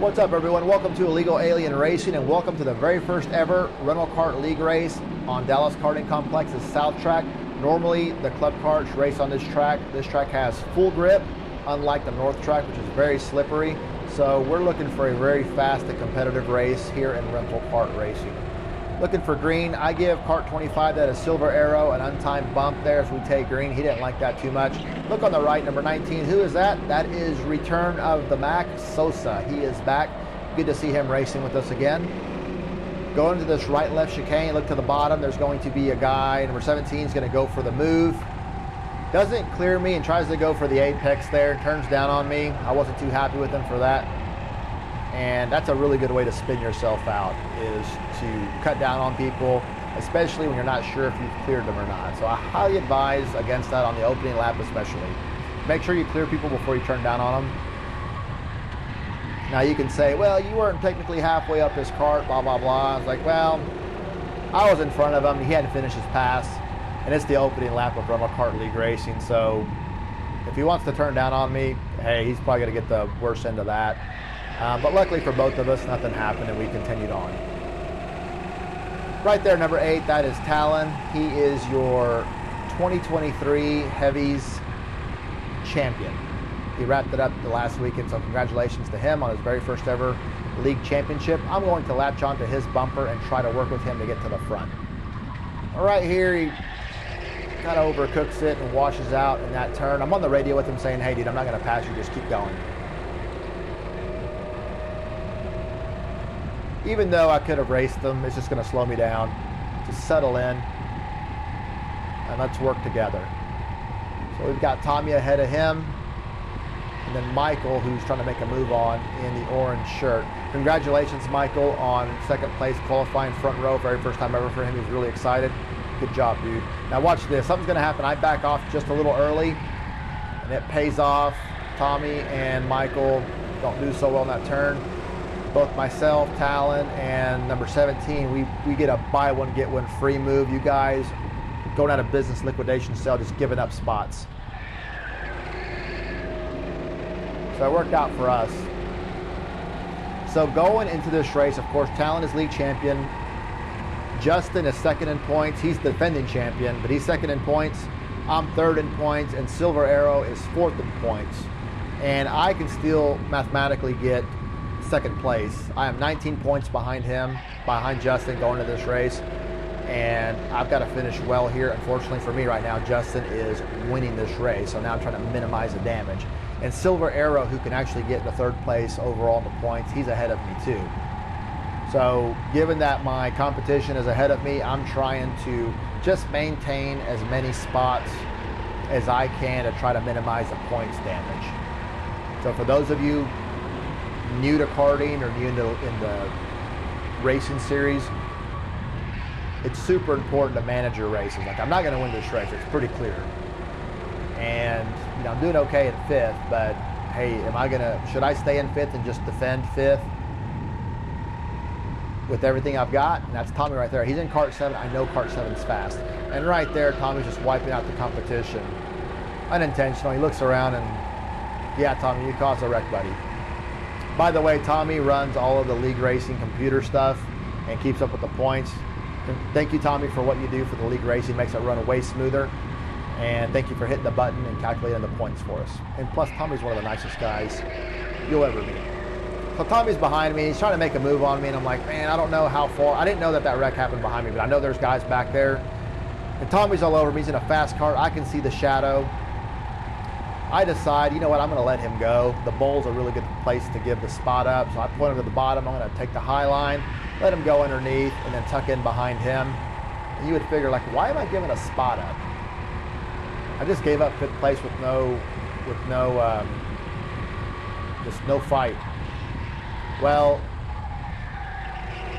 What's up, everyone? Welcome to Illegal Alien Racing, and welcome to the very first ever rental kart league race on Dallas Karting Complex's South Track. Normally, the club karts race on this track. This track has full grip, unlike the North Track, which is very slippery. So we're looking for a very fast and competitive race here in rental kart racing. Looking for green. I give kart 25 that a silver arrow, an untimed bump there as we take green. He didn't like that too much. Look on the right, number 19. Who is that? That is return of the Mac, Sosa. He is back. Good to see him racing with us again. Go into this right-left chicane. Look to the bottom. There's going to be a guy. Number 17 is going to go for the move. Doesn't clear me and tries to go for the apex there. Turns down on me. I wasn't too happy with him for that. And that's a really good way to spin yourself out, is to cut down on people, especially when you're not sure if you've cleared them or not. So I highly advise against that on the opening lap especially. Make sure you clear people before you turn down on them. Now you can say, well, you weren't technically halfway up this cart, blah, blah, blah. I was like, well, I was in front of him. He hadn't finished his pass. And it's the opening lap of rental kart league racing. So if he wants to turn down on me, hey, he's probably going to get the worst end of that. But luckily for both of us, nothing happened and we continued on. Right there, number 8, that is Talon. He is your 2023 Heavies champion. He wrapped it up the last weekend, so congratulations to him on his very first ever league championship. I'm going to latch onto his bumper and try to work with him to get to the front. Right here, he kind of overcooks it and washes out in that turn. I'm on the radio with him saying, hey dude, I'm not going to pass you, just keep going. Even though I could have raced them, it's just going to slow me down. Just settle in and let's work together. So we've got Tommy ahead of him, and then Michael, who's trying to make a move on in the orange shirt. Congratulations, Michael, on second place qualifying front row. Very first time ever for him. He's really excited. Good job, dude. Now watch this. Something's going to happen. I back off just a little early, and it pays off. Tommy and Michael don't do so well in that turn. Both myself, Talon, and number 17, we get a buy one, get one free move. You guys going out of business, liquidation sale, just giving up spots. So it worked out for us. So going into this race, of course, Talon is league champion. Justin is second in points. He's the defending champion, but he's second in points. I'm third in points, and Silver Arrow is fourth in points. And I can still mathematically get second place. I am 19 points behind him, behind Justin going into this race, and I've got to finish well here. Unfortunately for me right now, Justin is winning this race, so now I'm trying to minimize the damage. And Silver Arrow, who can actually get the third place overall in the points, he's ahead of me too. So given that my competition is ahead of me, I'm trying to just maintain as many spots as I can to try to minimize the points damage. So for those of you new to karting or new in the racing series, it's super important to manage your races. Like, I'm not going to win this race, it's pretty clear, and you know, I'm doing okay at 5th, but hey, should I stay in 5th and just defend 5th with everything I've got? And that's Tommy right there. He's in kart 7. I know kart 7's fast, and right there Tommy's just wiping out the competition unintentional. He looks around and, yeah, Tommy, you caused a wreck, buddy. By the way, Tommy runs all of the league racing computer stuff and keeps up with the points. Thank you, Tommy, for what you do for the league racing. Makes it run way smoother. And thank you for hitting the button and calculating the points for us. And plus, Tommy's one of the nicest guys you'll ever meet. So Tommy's behind me. He's trying to make a move on me, and I'm like, man, I don't know how far. I didn't know that wreck happened behind me, but I know there's guys back there. And Tommy's all over me. He's in a fast car. I can see the shadow. I decide, you know what, I'm going to let him go. The bowl's a really good place to give the spot up. So I point him to the bottom. I'm going to take the high line, let him go underneath, and then tuck in behind him. And you would figure, like, why am I giving a spot up? I just gave up 5th place with no fight. Well,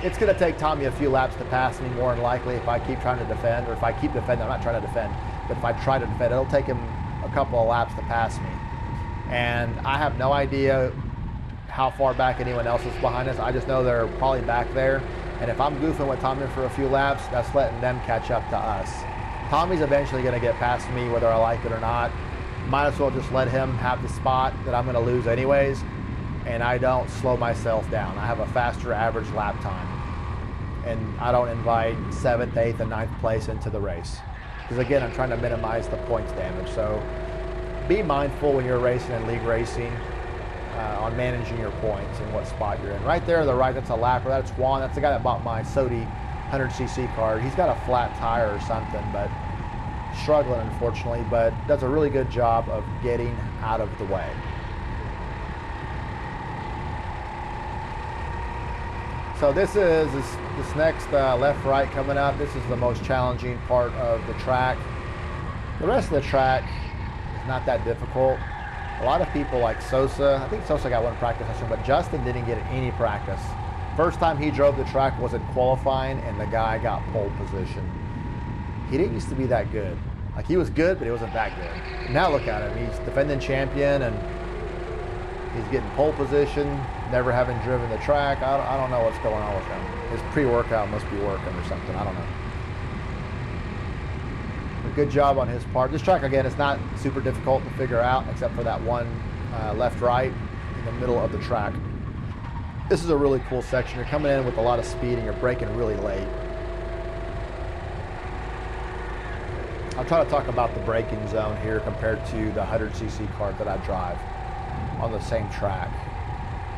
it's going to take Tommy a few laps to pass me, more than likely, if I keep trying to defend, or if I keep defending. I'm not trying to defend, but if I try to defend, it'll take him a couple of laps to pass me. And I have no idea how far back anyone else is behind us. I just know they're probably back there. And if I'm goofing with Tommy for a few laps, that's letting them catch up to us. Tommy's eventually going to get past me whether I like it or not. Might as well just let him have the spot that I'm going to lose anyways. and I don't slow myself down. I have a faster average lap time, and I don't invite 7th, 8th, and 9th place into the race. Because again, I'm trying to minimize the points damage. So be mindful when you're racing and league racing on managing your points and what spot you're in. Right there on the right, that's a lapper. That's Juan. That's the guy that bought my Sodi 100cc card. He's got a flat tire or something, but struggling unfortunately, but does a really good job of getting out of the way. So this is this next left-right coming up. This is the most challenging part of the track. The rest of the track is not that difficult. A lot of people like Sosa, I think Sosa got one practice session, but Justin didn't get any practice. First time he drove the track was in qualifying, and the guy got pole position. He didn't used to be that good. Like, he was good, but he wasn't that good. Now look at him, he's defending champion, and he's getting pole position, never having driven the track. I don't know what's going on with him. His pre-workout must be working or something, I don't know. A good job on his part. This track, again, is not super difficult to figure out, except for that one left-right in the middle of the track. This is a really cool section. You're coming in with a lot of speed and you're braking really late. I'll try to talk about the braking zone here compared to the 100cc kart that I drive on the same track.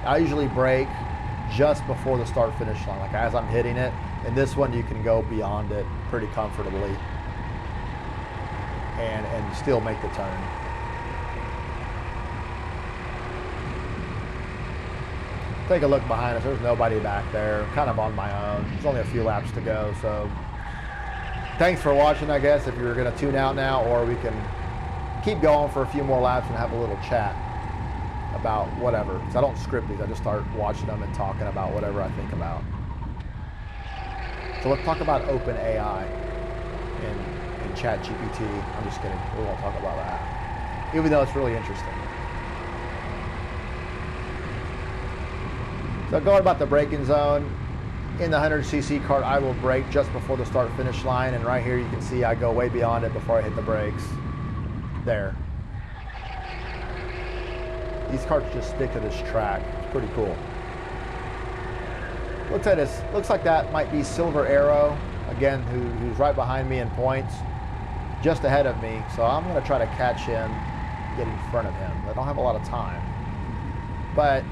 I usually brake just before the start-finish line, like as I'm hitting it. In this one, you can go beyond it pretty comfortably and still make the turn. Take a look behind us. There's nobody back there. I'm kind of on my own. There's only a few laps to go, so thanks for watching, I guess, if you're going to tune out now, or we can keep going for a few more laps and have a little chat about whatever. Because I don't script these. I just start watching them and talking about whatever I think about. So let's talk about OpenAI and ChatGPT. I'm just kidding. We won't talk about that, even though it's really interesting. So going about the braking zone, in the 100cc kart, I will brake just before the start-finish line, and right here you can see I go way beyond it before I hit the brakes. There. These karts just stick to this track. It's pretty cool. Looks at this. Looks like that might be Silver Arrow, again, who's right behind me in points, just ahead of me. So I'm going to try to catch him, get in front of him. I don't have a lot of time, but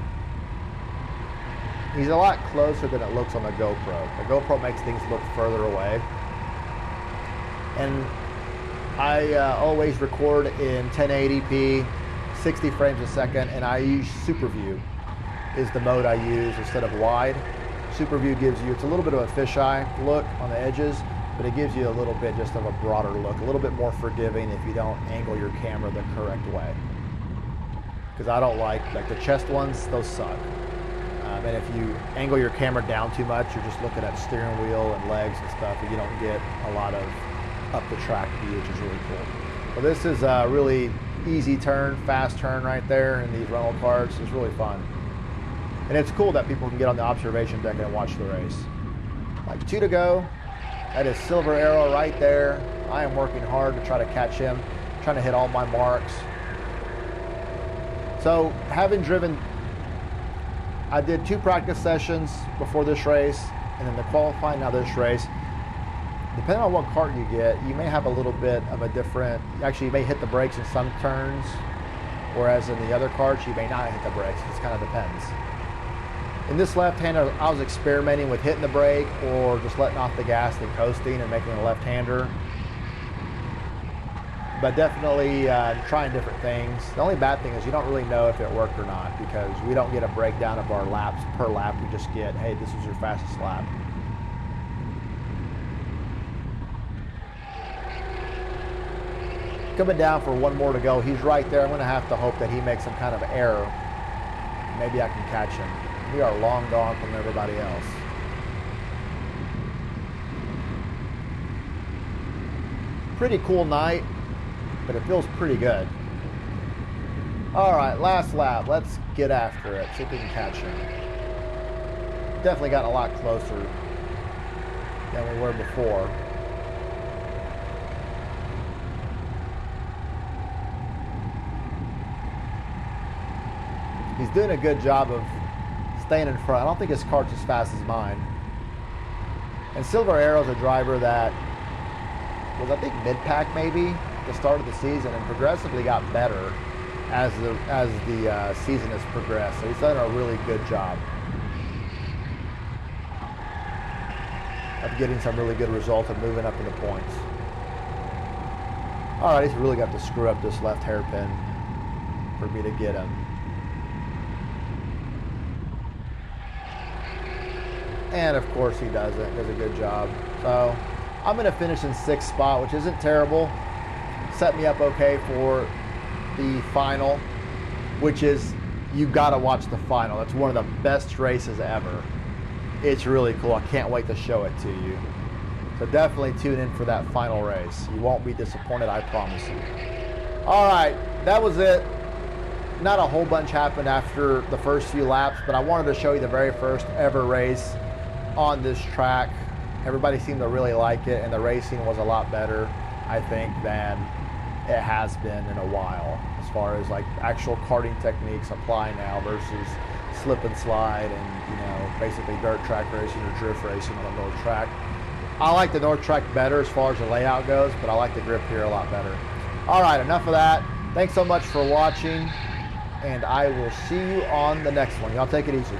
he's a lot closer than it looks on the GoPro. The GoPro makes things look further away. And I always record in 1080p, 60 frames a second, and I use Super View is the mode I use instead of wide. Super View gives you, it's a little bit of a fisheye look on the edges, but it gives you a little bit just of a broader look, a little bit more forgiving if you don't angle your camera the correct way. Because I don't like the chest ones, those suck. And if you angle your camera down too much, you're just looking at steering wheel and legs and stuff, and you don't get a lot of up the track view, which is really cool. Well, this is a really easy turn, fast turn right there in these rental karts. It's really fun. And it's cool that people can get on the observation deck and watch the race. Like 2 to go. That is Silver Arrow right there. I am working hard to try to catch him, trying to hit all my marks. So having driven, I did 2 practice sessions before this race, and then the qualifying, now this race. Depending on what kart you get, you may have a little bit of a different, actually you may hit the brakes in some turns, whereas in the other karts you may not hit the brakes. It just kind of depends. In this left-hander, I was experimenting with hitting the brake or just letting off the gas and coasting and making a left-hander. But definitely trying different things. The only bad thing is you don't really know if it worked or not, because we don't get a breakdown of our laps per lap. We just get, hey, this is your fastest lap. Coming down for 1 more to go. He's right there. I'm going to have to hope that he makes some kind of error. Maybe I can catch him. We are long gone from everybody else. Pretty cool night, but it feels pretty good. All right, last lap. Let's get after it. See if we can catch him. Definitely gotten a lot closer than we were before. He's doing a good job of staying in front. I don't think his kart's as fast as mine. And Silver Arrow's a driver that was, I think, mid-pack maybe at the start of the season, and progressively got better as the season has progressed. So he's done a really good job of getting some really good results and moving up in the points. All right, he's really got to screw up this left hairpin for me to get him. And of course he does it, does a good job. So I'm gonna finish in 6th spot, which isn't terrible. Set me up okay for the final, which is, you gotta watch the final. That's one of the best races ever. It's really cool. I can't wait to show it to you. So definitely tune in for that final race. You won't be disappointed, I promise you. All right, that was it. Not a whole bunch happened after the first few laps, but I wanted to show you the very first ever race on this track. Everybody seemed to really like it, and the racing was a lot better, I think, than it has been in a while, as far as like actual karting techniques apply now versus slip and slide and, you know, basically dirt track racing or drift racing on a North track. I like the North track better as far as the layout goes, but I like the grip here a lot better. All right, enough of that. Thanks so much for watching, and I will see you on the next one. Y'all take it easy.